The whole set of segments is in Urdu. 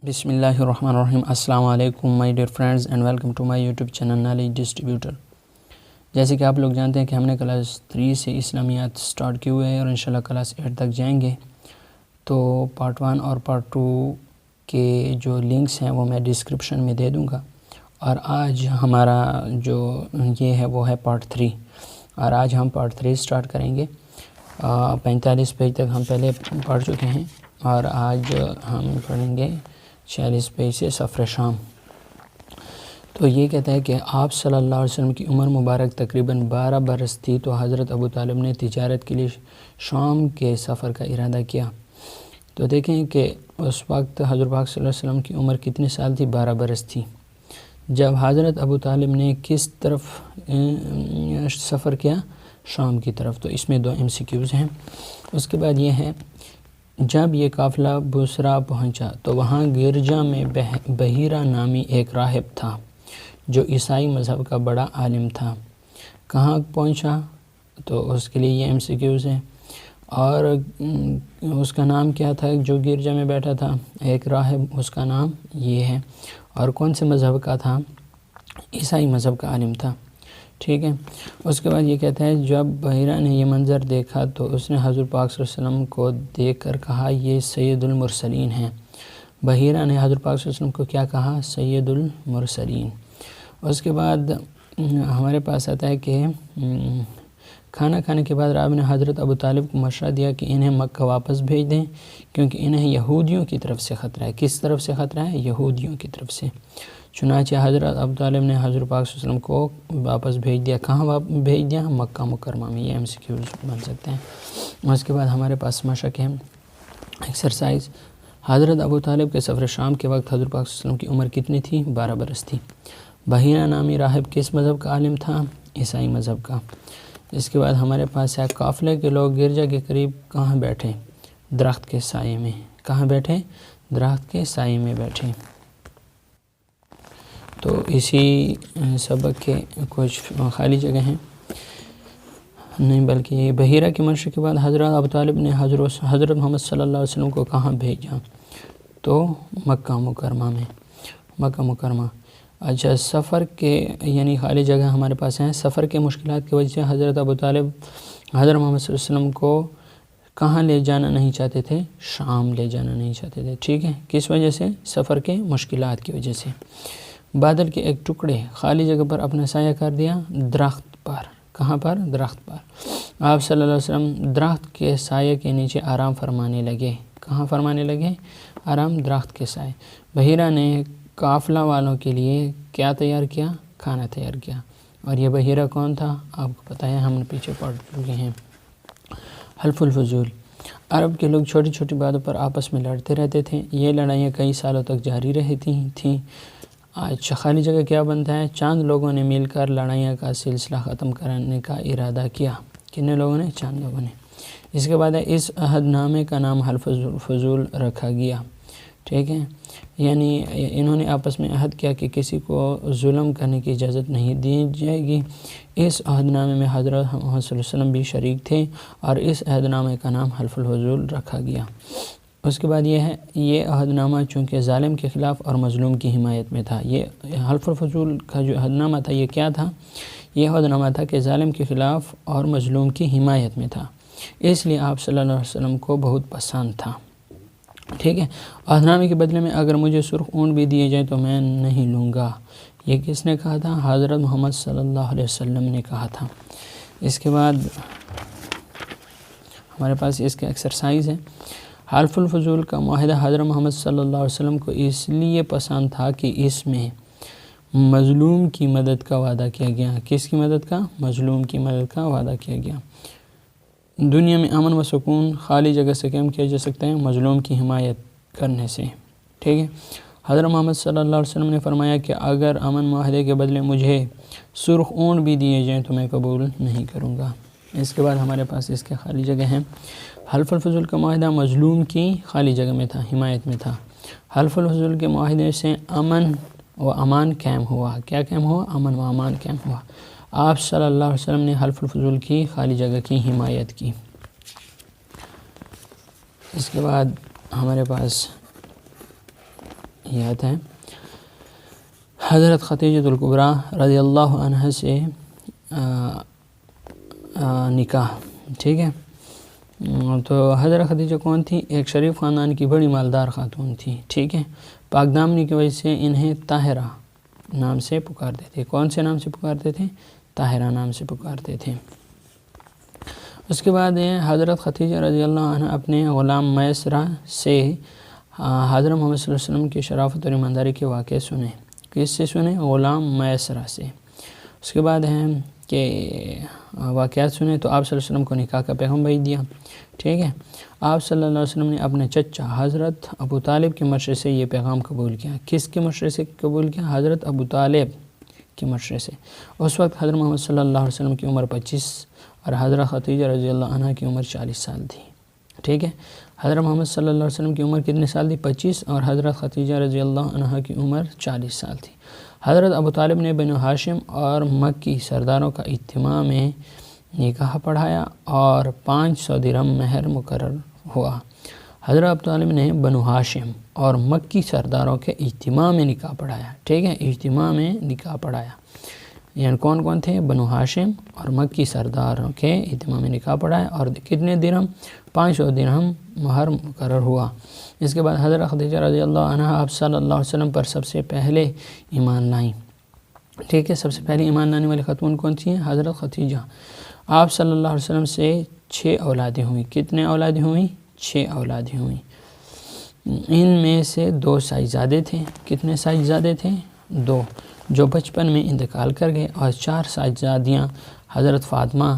بسم اللہ الرحمن الرحیم۔ السلام علیکم my dear friends and welcome to my YouTube channel knowledge distributor. جیسے کہ آپ لوگ جانتے ہیں کہ ہم نے کلاس 3 سے اسلامیات سٹارٹ کیے ہوئے ہیں اور انشاءاللہ کلاس 8 تک جائیں گے، تو پارٹ 1 اور پارٹ 2 کے جو لنکس ہیں وہ میں ڈسکرپشن میں دے دوں گا۔ اور آج ہمارا جو یہ ہے وہ ہے پارٹ 3، اور آج ہم پارٹ 3 سٹارٹ کریں گے۔ 45 پیج تک ہم پہلے پڑھ چکے ہیں اور آج ہم پڑھیں گے 46 پیج سے سفر شام۔ تو یہ کہتا ہے کہ آپ صلی اللہ علیہ وسلم کی عمر مبارک تقریباً 12 برس تھی تو حضرت ابو طالب نے تجارت کے لیے شام کے سفر کا ارادہ کیا۔ تو دیکھیں کہ اس وقت حضرت پاک صلی اللہ علیہ وسلم کی عمر کتنے سال تھی؟ 12 برس تھی جب حضرت ابو طالب نے کس طرف سفر کیا؟ شام کی طرف۔ تو اس میں 2 MCQs ہیں۔ اس کے بعد یہ ہے، جب یہ قافلہ بصرہ پہنچا تو وہاں گرجا میں بحیرہ نامی ایک راہب تھا جو عیسائی مذہب کا بڑا عالم تھا۔ کہاں پہنچا؟ تو اس کے لیے یہ MCQs ہیں۔ اور اس کا نام کیا تھا جو گرجا میں بیٹھا تھا؟ ایک راہب، اس کا نام یہ ہے۔ اور کون سے مذہب کا تھا؟ عیسائی مذہب کا عالم تھا، ٹھیک ہے۔ اس کے بعد یہ کہتا ہے، جب بحیرہ نے یہ منظر دیکھا تو اس نے حضور پاک صلی اللہ علیہ وسلم کو دیکھ کر کہا یہ سید المرسلین ہیں۔ بحیرہ نے حضور پاک صلی اللہ علیہ وسلم کو کیا کہا؟ سید المرسلین۔ اس کے بعد ہمارے پاس آتا ہے کہ کھانا کھانے کے بعد راہب نے حضرت ابو طالب کو مشورہ دیا کہ انہیں مکہ واپس بھیج دیں کیونکہ انہیں یہودیوں کی طرف سے خطرہ ہے۔ کس طرف سے خطرہ ہے؟ یہودیوں کی طرف سے۔ چنانچہ حضرت ابو طالب نے حضور پاک صلی اللہ علیہ وسلم کو واپس بھیج دیا۔ کہاں بھیج دیا؟ مکہ مکرمہ میں۔ یہ MCQs بن سکتے ہیں۔ اس کے بعد ہمارے پاس مشق ہے، ایکسرسائز۔ حضرت ابو طالب کے سفر شام کے وقت حضور پاک صلی اللہ علیہ وسلم کی عمر کتنی تھی؟ 12 برس تھی۔ بحیرہ نامی راہب کس مذہب کا عالم تھا؟ عیسائی مذہب کا۔ اس کے بعد ہمارے پاس ہے، قافلے کے لوگ گرجا کے قریب کہاں بیٹھے؟ درخت کے سائے میں۔ کہاں بیٹھے؟ درخت کے سائے میں بیٹھے۔ تو اسی سبق کے کچھ خالی جگہ ہیں، نہیں بلکہ بحیرہ کی مشق کے بعد حضرت ابو طالب نے حضرت محمد صلی اللہ علیہ وسلم کو کہاں بھیجا؟ تو مکہ مکرمہ میں۔ مکہ مکرمہ۔ اچھا، سفر کے یعنی خالی جگہ ہمارے پاس ہیں، سفر کے مشکلات کی وجہ سے حضرت ابو طالب حضرت محمد صلی اللہ علیہ وسلم کو کہاں لے جانا نہیں چاہتے تھے؟ شام لے جانا نہیں چاہتے تھے، ٹھیک ہے۔ کس وجہ سے؟ سفر کے مشکلات کی وجہ سے۔ بادل کے ایک ٹکڑے خالی جگہ پر اپنا سایہ کر دیا، درخت پر۔ کہاں پر؟ درخت پر۔ آپ صلی اللہ علیہ وسلم درخت کے سایہ کے نیچے آرام فرمانے لگے۔ کہاں فرمانے لگے؟ آرام، درخت کے سائے۔ بحیرہ نے قافلہ والوں کے لیے کیا تیار کیا؟ کھانا تیار کیا۔ اور یہ بحیرہ کون تھا؟ آپ کو پتہ ہے، ہم نے پیچھے پڑھ چکے ہیں۔ حلف الفضول۔ عرب کے لوگ چھوٹی چھوٹی باتوں پر آپس میں لڑتے رہتے تھے۔ یہ لڑائیاں کئی سالوں تک جاری رہتی تھیں۔ آج خالی جگہ کیا بنتا ہے؟ چاند لوگوں نے مل کر لڑائیاں کا سلسلہ ختم کرنے کا ارادہ کیا۔ کتنے لوگوں نے؟ چاند لوگوں نے۔ اس کے بعد اس عہد نامے کا نام حلف الفضول رکھا گیا، ٹھیک ہے۔ یعنی انہوں نے آپس میں عہد کیا کہ کسی کو ظلم کرنے کی اجازت نہیں دی جائے گی۔ اس عہد نامے میں حضرت محمد صلی اللہ علیہ وسلم بھی شریک تھے اور اس عہد نامے کا نام حلف الفضول رکھا گیا۔ اس کے بعد یہ ہے، یہ عہد نامہ چونکہ ظالم کے خلاف اور مظلوم کی حمایت میں تھا۔ یہ حلف الفضول کا جو عہد نامہ تھا یہ کیا تھا؟ یہ عہد نامہ تھا کہ ظالم کے خلاف اور مظلوم کی حمایت میں تھا، اس لیے آپ صلی اللہ علیہ وسلم کو بہت پسند تھا، ٹھیک ہے۔ عہد نامے کے بدلے میں اگر مجھے سرخ اونٹ بھی دیے جائیں تو میں نہیں لوں گا۔ یہ کس نے کہا تھا؟ حضرت محمد صلی اللہ علیہ وسلم نے کہا تھا۔ اس کے بعد ہمارے پاس اس کا ایکسرسائز ہے۔ حلف الفضول کا معاہدہ حضرت محمد صلی اللہ علیہ وسلم کو اس لیے پسند تھا کہ اس میں مظلوم کی مدد کا وعدہ کیا گیا۔ کس کی مدد کا؟ مظلوم کی مدد کا وعدہ کیا گیا۔ دنیا میں امن و سکون خالی جگہ سے کم کیا جا سکتا ہے؟ مظلوم کی حمایت کرنے سے، ٹھیک ہے۔ حضرت محمد صلی اللہ علیہ وسلم نے فرمایا کہ اگر امن معاہدے کے بدلے مجھے سرخ اونٹ بھی دیے جائیں تو میں قبول نہیں کروں گا۔ اس کے بعد ہمارے پاس اس کے خالی جگہ ہیں۔ حلف الفضول کا معاہدہ مظلوم کی خالی جگہ میں تھا، حمایت میں تھا۔ حلف الفضول کے معاہدے سے امن و امان قائم ہوا۔ کیا قائم ہوا؟ امن و امان قائم ہوا۔ آپ صلی اللہ علیہ وسلم نے حلف الفضول کی خالی جگہ کی حمایت کی۔ اس کے بعد ہمارے پاس آیت ہے حضرت خدیجہ الکبریٰ رضی اللہ عنہ سے نکاح، ٹھیک ہے۔ تو حضرت خدیجہ کون تھی؟ ایک شریف خاندان کی بڑی مالدار خاتون تھی، ٹھیک ہے۔ پاک دامنی کی وجہ سے انہیں طاہرہ نام سے پکارتے تھے۔ کون سے نام سے پکارتے تھے؟ طاہرہ نام سے پکارتے تھے۔ اس کے بعد حضرت خدیجہ رضی اللہ عنہ اپنے غلام میسرہ سے حضرت محمد صلی اللہ علیہ وسلم کی شرافت اور ایمانداری کے واقعے سنے۔ کس سے سنے؟ غلام میسرہ سے۔ اس کے بعد ہے کہ واقعات سنے تو آپ صلی اللہ علیہ وسلم کو نکاح کا پیغام بھیج دیا، ٹھیک ہے۔ آپ صلی اللہ علیہ وسلم نے اپنے چچا حضرت ابو طالب کے مشورے سے یہ پیغام قبول کیا۔ کس کے مشورے سے قبول کیا؟ حضرت ابو طالب کے مشورے سے۔ اس وقت حضرت محمد صلی اللہ علیہ وسلم کی عمر 25 اور حضرت خدیجہ رضی اللہ عنہ کی عمر 40 سال تھی، ٹھیک ہے۔ حضرت محمد صلی اللہ علیہ وسلم کی عمر کتنے سال تھی؟ 25، اور حضرت خدیجہ رضی اللہ عنہ کی عمر 40 سال تھی۔ حضرت ابو طالب نے بنو ہاشم اور مکی سرداروں کا اجتماع میں نکاح پڑھایا اور 500 درہم مہر مقرر ہوا۔ حضرت ابو طالب نے بنو ہاشم اور مکی سرداروں کے اجتماع میں نکاح پڑھایا، ٹھیک ہے، اجتماع میں نکاح پڑھایا۔ یعنی کون کون تھے؟ بنو ہاشم اور مکی سرداروں کے اجتماع میں نکاح پڑھایا، اور کتنے درہم؟ 500 درہم مہر مقرر ہوا۔ اس کے بعد حضرت خدیجہ رضی اللہ عنہ آپ صلی اللہ علیہ وسلم پر سب سے پہلے ایمان لائیں، ٹھیک ہے۔ سب سے پہلے ایمان لانے والی خاتون کون تھی؟ حضرت خدیجہ۔ آپ صلی اللہ علیہ وسلم سے 6 اولادیں ہوئیں۔ کتنے اولادیں ہوئیں؟ 6 اولادیں ہوئیں۔ ان میں سے 2 صاحبزادے تھے۔ کتنے صاحبزادے تھے؟ 2، جو بچپن میں انتقال کر گئے، اور 4 صاحبزادیاں حضرت فاطمہ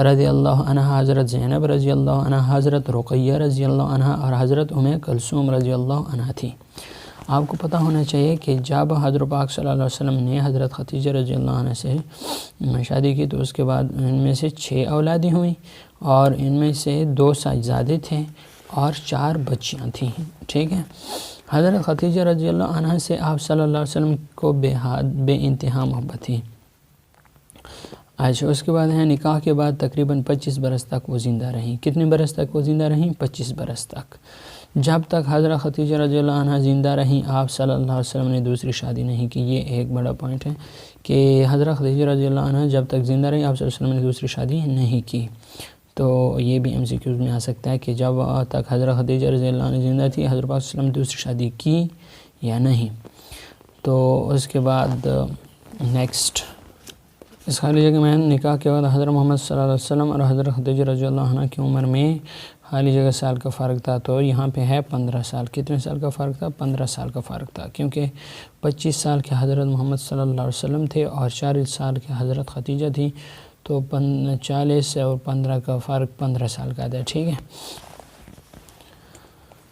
رضی اللہ عنہ، حضرت زینب رضی اللہ عنہ، حضرت رقیہ رضی اللہ عنہ اور حضرت ام کلثوم رضی اللہ عنہ تھی۔ آپ کو پتہ ہونا چاہیے کہ جب حضرت پاک صلی اللہ علیہ وسلم نے حضرت خدیجہ رضی اللہ عنہ سے شادی کی تو اس کے بعد ان میں سے 6 اولادیں ہوئیں، اور ان میں سے 2 صاحبزادے تھے اور 4 بچیاں تھیں، ٹھیک ہے۔ حضرت خدیجہ رضی اللہ عنہ سے آپ صلی اللہ علیہ وسلم کو بے انتہا محبت تھی۔ اچھا، اس کے بعد ہے نکاح کے بعد تقریباً 25 برس تک وہ زندہ رہیں۔ کتنے برس تک وہ زندہ رہیں؟ 25 برس تک۔ جب تک حضرت خدیجہ رضی اللہ عنہ زندہ رہیں آپ صلی اللہ علیہ وسلم نے دوسری شادی نہیں کی۔ یہ ایک بڑا پوائنٹ ہے کہ حضرت خدیجہ رضی اللہ عنہ جب تک زندہ رہیں آپ صلی اللہ علیہ وسلم نے دوسری شادی نہیں کی۔ تو یہ بھی MCQs میں آ سکتا ہے کہ جب تک حضرت خدیجہ رضی اللہ عنہ زندہ تھی حضرت پاک صلی اللہ علیہ وسلم نے دوسری شادی کی یا نہیں۔ تو اس کے بعد نیکسٹ، اس خالی جگہ میں نکاح کے بعد حضرت محمد صلی اللہ علیہ وسلم اور حضرت خدیجہ رضی اللہ عنہ کی عمر میں خالی جگہ سال کا فرق تھا، تو یہاں پہ ہے 15 سال۔ کتنے سال کا فرق تھا؟ 15 سال کا فرق تھا، کیونکہ 25 سال کے حضرت محمد صلی اللہ علیہ وسلم تھے اور 40 سال کے حضرت خدیجہ تھی، تو 40 اور 15 کا فرق 15 سال کا تھا، ٹھیک ہے۔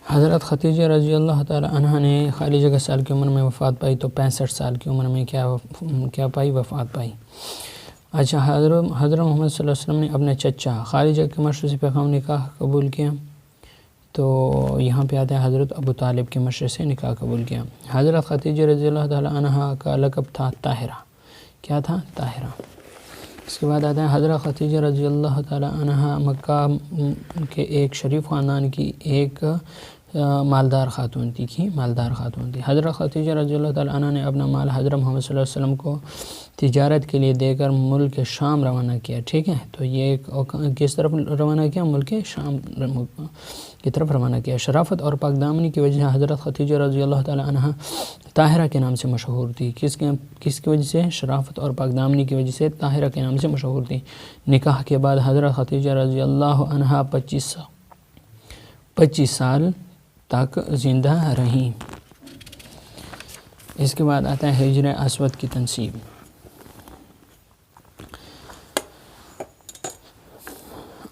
حضرت خدیجہ رضی اللہ تعالی عنہ نے خالی جگہ سال کی عمر میں وفات پائی، تو 65 سال کی عمر میں کیا پائی؟ وفات پائی۔ اچھا، حضرت محمد صلی اللہ علیہ وسلم نے اپنے چچا خالی جگہ کے مشورے سے پیغام نکاح قبول کیا، تو یہاں پہ آتا ہے حضرت ابو طالب کے مشورے سے نکاح قبول کیا۔ حضرت خدیجہ رضی اللہ تعالی عنہ کا لقب تھا طاہرہ۔ کیا تھا؟ طاہرہ۔ اس کے بعد آتا ہے حضرت خدیجہ رضی اللہ تعالی عنہ مکہ کے ایک شریف خاندان کی ایک مالدار خاتون تھی حضرت خدیجہ رضی اللہ تعالی عنہ نے اپنا مال حضرت محمد صلی اللہ علیہ وسلم کو تجارت کے لیے دے کر ملک شام روانہ کیا، ٹھیک ہے۔ تو یہ کس طرف روانہ کیا؟ ملک شام کی طرف روانہ کیا۔ شرافت اور پاک دامنی کی وجہ سے حضرت خدیجہ رضی اللہ تعالی عنہ طاہرہ کے نام سے مشہور تھی۔ کس کی وجہ سے؟ شرافت اور پاک دامنی کی وجہ سے طاہرہ کے نام سے مشہور تھی۔ نکاح کے بعد حضرت خدیجہ رضی اللہ عنہ 25 سال تک زندہ رہیں۔ اس کے بعد آتا ہے ہجر اسود کی تنصیب۔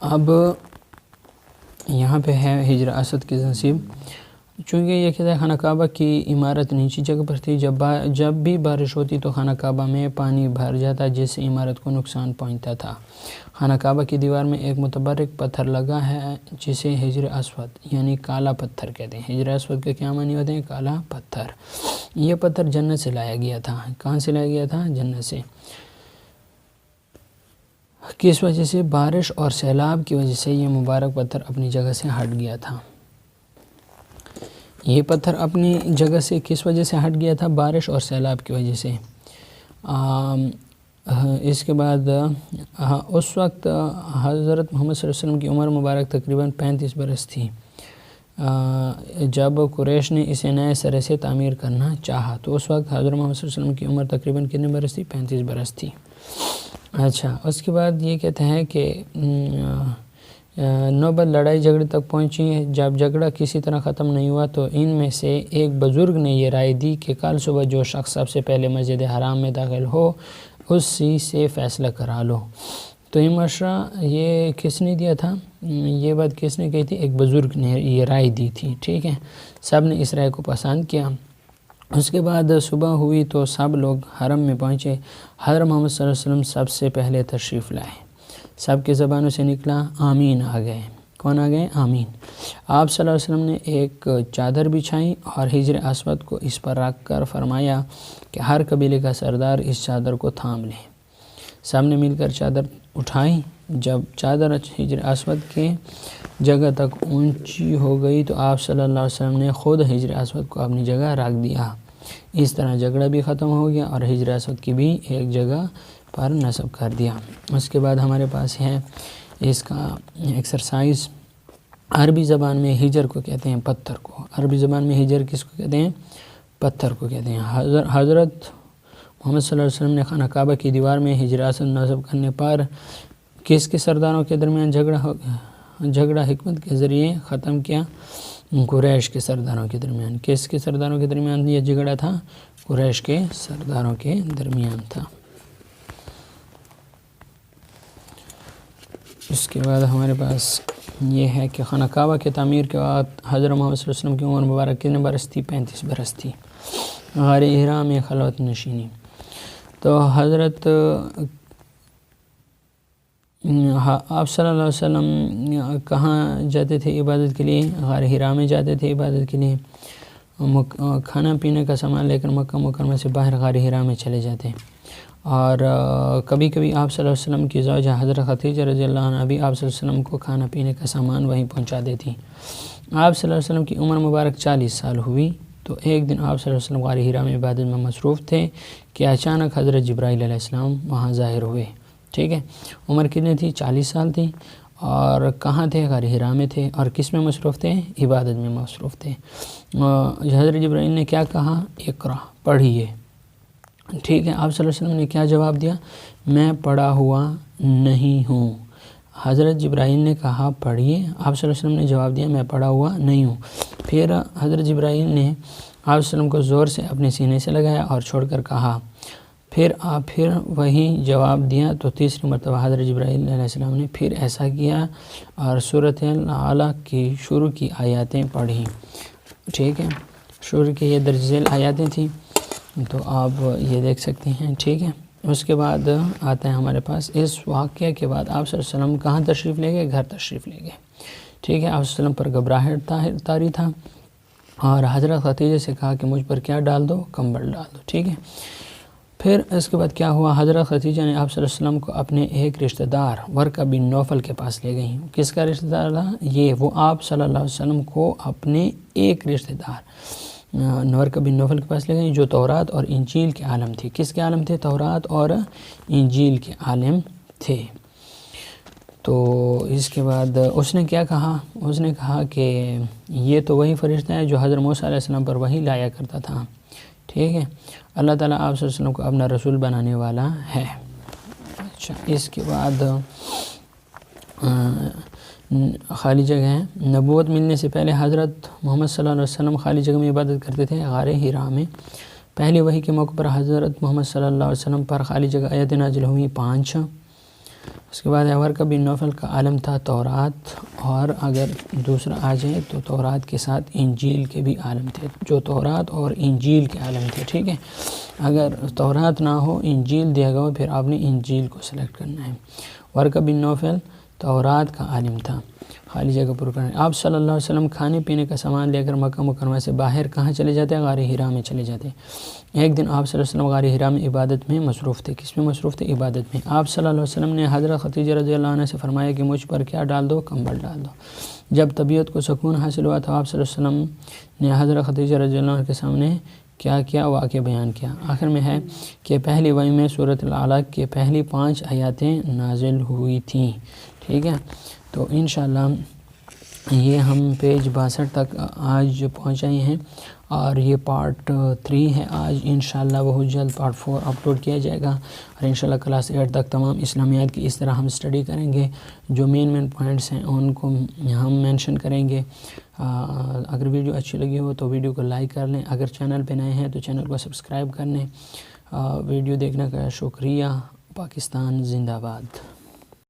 اب یہاں پہ ہے ہجر اسود کی تنصیب، چونکہ یہ کہتا ہے خانہ کعبہ کی عمارت نیچی جگہ پر تھی، جب بھی بارش ہوتی تو خانہ کعبہ میں پانی بھر جاتا جس سے عمارت کو نقصان پہنچتا تھا۔ خانہ کعبہ کی دیوار میں ایک متبرک پتھر لگا ہے جسے ہجر اسود یعنی کالا پتھر کہتے ہیں۔ ہجر اسود کے کیا معنی ہوتے ہیں؟ کالا پتھر۔ یہ پتھر جنت سے لایا گیا تھا۔ کہاں سے لایا گیا تھا؟ جنت سے۔ کس وجہ سے؟ بارش اور سیلاب کی وجہ سے یہ مبارک پتھر اپنی جگہ سے ہٹ گیا تھا۔ یہ پتھر اپنی جگہ سے کس وجہ سے ہٹ گیا تھا؟ بارش اور سیلاب کی وجہ سے۔ اس کے بعد اس وقت حضرت محمد صلی اللہ علیہ وسلم کی عمر مبارک تقریباً 35 برس تھی جب قریش نے اسے نئے سرے سے تعمیر کرنا چاہا۔ تو اس وقت حضرت محمد صلی اللہ علیہ وسلم کی عمر تقریباً کتنے برس تھی؟ 35 برس تھی۔ اچھا، اس کے بعد یہ کہتے ہیں کہ نوبت لڑائی جھگڑے تک پہنچی ہے۔ جب جھگڑا کسی طرح ختم نہیں ہوا تو ان میں سے ایک بزرگ نے یہ رائے دی کہ کل صبح جو شخص سب سے پہلے مسجد حرام میں داخل ہو اسی سے فیصلہ کرا لو۔ تو یہ مشورہ یہ کس نے دیا تھا؟ یہ بات کس نے کہی تھی؟ ایک بزرگ نے یہ رائے دی تھی، ٹھیک ہے۔ سب نے اس رائے کو پسند کیا۔ اس کے بعد صبح ہوئی تو سب لوگ حرم میں پہنچے۔ حضرت محمد صلی اللہ علیہ وسلم سب سے پہلے تشریف لائے۔ سب کی زبانوں سے نکلا آمین آ گئے۔ کون آ گئے؟ آمین۔ آپ صلی اللہ علیہ وسلم نے ایک چادر بچھائی اور حجر اسود کو اس پر رکھ کر فرمایا کہ ہر قبیلے کا سردار اس چادر کو تھام لے۔ سب نے مل کر چادر اٹھائی۔ جب چادر حجر اسود کے جگہ تک اونچی ہو گئی تو آپ صلی اللہ علیہ وسلم نے خود حجر اسود کو اپنی جگہ رکھ دیا۔ اس طرح جھگڑا بھی ختم ہو گیا اور حجر اسود کی بھی ایک جگہ پر نصب کر دیا۔ اس کے بعد ہمارے پاس ہے اس کا ایکسرسائز۔ عربی زبان میں حجر کو کہتے ہیں پتھر کو۔ عربی زبان میں حجر کس کو کہتے ہیں؟ پتھر کو کہتے ہیں۔ حضرت محمد صلی اللہ علیہ وسلم نے خانہ کعبہ کی دیوار میں حجر اسود نصب کرنے پر کس کے سرداروں کے درمیان جھگڑا حکمت کے ذریعے ختم کیا؟ قریش کے سرداروں کے درمیان۔ کس کے سرداروں کے درمیان یہ جھگڑا تھا؟ قریش کے سرداروں کے درمیان تھا۔ اس کے بعد ہمارے پاس یہ ہے کہ خانہ کعبہ کے تعمیر کے بعد حضرت محمد صلی اللہ علیہ وسلم کی عمر مبارک کتنے برس تھی؟ 35 برس تھی۔ غار حرا میں خلوت نشینی۔ تو حضرت آپ صلی اللہ علیہ وسلم کہاں جاتے تھے عبادت کے لیے؟ غار حرا میں جاتے تھے عبادت کے لیے۔ کھانا پینے کا سامان لے کر مکہ مکرمہ سے باہر غار حرا میں چلے جاتے، اور کبھی کبھی آپ صلی اللہ علیہ وسلم کی زوجہ حضرت خدیجہ رضی اللہ عنہ بھی آپ صلی اللہ علیہ وسلم کو کھانا پینے کا سامان وہیں پہنچا دیتی۔ آپ صلی اللہ علیہ وسلم کی عمر مبارک 40 سال ہوئی تو ایک دن آپ صلی اللہ علیہ وسلم غار حرا میں عبادت میں مصروف تھے کہ اچانک حضرت جبرائیل علیہ السلام وہاں ظاہر ہوئے، ٹھیک ہے۔ عمر کتنی تھی؟ 40 سال تھی، اور کہاں تھے؟ غار حرا میں تھے، اور کس میں مصروف تھے؟ عبادت میں مصروف تھے۔ حضرت جبرائیل نے کیا کہا؟ اقرا، پڑھیے، ٹھیک ہے۔ آپ صلی اللہ علیہ وسلم نے کیا جواب دیا؟ میں پڑھا ہوا نہیں ہوں۔ حضرت جبرائیل نے کہا پڑھیے، آپ صلی اللہ علیہ وسلم نے جواب دیا میں پڑھا ہوا نہیں ہوں۔ پھر حضرت جبرائیل نے آپ صلی اللہ علیہ وسلم کو زور سے اپنے سینے سے لگایا اور چھوڑ کر کہا، پھر وہی جواب دیا۔ تو تیسری مرتبہ حضرت جبرائیل علیہ السلام نے پھر ایسا کیا اور سورۃ الاعلیٰ کی شروع کی آیاتیں پڑھی، ٹھیک ہے۔ شروع کی یہ درج ذیل آیاتیں تھیں، تو آپ یہ دیکھ سکتے ہیں، ٹھیک ہے۔ اس کے بعد آتا ہے ہمارے پاس اس واقعے کے بعد آپ صلی اللہ علیہ وسلم کہاں تشریف لے گئے؟ گھر تشریف لے گئے، ٹھیک ہے۔ آپ صلی اللہ علیہ وسلم پر گھبراہٹ طاری تھا، اور حضرت خدیجہ سے کہا کہ مجھ پر کیا ڈال دو؟ کمبل ڈال دو، ٹھیک ہے۔ پھر اس کے بعد کیا ہوا؟ حضرت خدیجہ نے آپ صلی اللہ علیہ وسلم کو اپنے ایک رشتہ دار ورقہ بن نوفل کے پاس لے گئیں۔ کس کا رشتہ دار تھا یہ؟ وہ آپ صلی اللہ علیہ وسلم کو اپنے ایک رشتہ دار ورقہ بن نوفل کے پاس لے گئیں جو تورات اور انجیل کے عالم تھے۔ کس کے عالم تھے؟ تورات اور انجیل کے عالم تھے۔ تو اس کے بعد اس نے کیا کہا؟ اس نے کہا کہ یہ تو وہی فرشتہ ہے جو حضرت موسیٰ علیہ السلام پر وحی لایا کرتا تھا، ٹھیک ہے۔ اللہ تعالیٰ آپ صلی اللہ علیہ وسلم کو اپنا رسول بنانے والا ہے۔ اچھا، اس کے بعد خالی جگہ ہے۔ نبوت ملنے سے پہلے حضرت محمد صلی اللہ علیہ وسلم خالی جگہ میں عبادت کرتے تھے، غار حرا میں۔ پہلی وحی کے موقع پر حضرت محمد صلی اللہ علیہ وسلم پر خالی جگہ آیتیں نازل ہوئی 5۔ اس کے بعد ورقہ بن نوفل کا عالم تھا تورات، اور اگر دوسرا آ جائے تو تورات کے ساتھ انجیل کے بھی عالم تھے، جو تورات اور انجیل کے عالم تھے، ٹھیک ہے۔ اگر تورات نہ ہو، انجیل دیا گیا ہو، پھر آپ نے انجیل کو سلیکٹ کرنا ہے۔ ورقہ بن نوفل تورات کا عالم تھا، خالی جگہ پر کرنے۔ آپ صلی اللہ علیہ وسلم کھانے پینے کا سامان لے کر مکہ مکرمہ سے باہر کہاں چلے جاتے ہیں؟ غار حرا میں چلے جاتے ہیں۔ ایک دن آپ صلی اللہ علیہ وسلم غار حرا میں عبادت میں مصروف تھے۔ کس میں مصروف تھے؟ عبادت میں۔ آپ صلی اللہ علیہ وسلم نے حضرت خدیجہ رضی اللہ عنہ سے فرمایا کہ مجھ پر کیا ڈال دو؟ کمبل ڈال دو۔ جب طبیعت کو سکون حاصل ہوا تو آپ صلی اللہ علیہ وسلم نے حضرت خدیجہ رضی اللہ عنہ کے سامنے کیا کیا؟ واقعہ بیان کیا۔ آخر میں ہے کہ پہلی وحی میں سورۃ العلق کے پہلی 5 آیاتیں نازل ہوئی تھیں، ٹھیک ہے۔ تو انشاءاللہ یہ ہم پیج 62 تک آج پہنچائے ہیں، اور یہ پارٹ 3 ہے آج۔ انشاءاللہ بہت جلد پارٹ 4 اپلوڈ کیا جائے گا، اور انشاءاللہ کلاس 8 تک تمام اسلامیات کی اس طرح ہم اسٹڈی کریں گے۔ جو مین پوائنٹس ہیں ان کو ہم مینشن کریں گے۔ اگر ویڈیو اچھی لگی ہو تو ویڈیو کو لائک کر لیں، اگر چینل پہ نئے ہیں تو چینل کو سبسکرائب کر لیں۔ ویڈیو دیکھنے کا شکریہ۔ پاکستان زندہ باد۔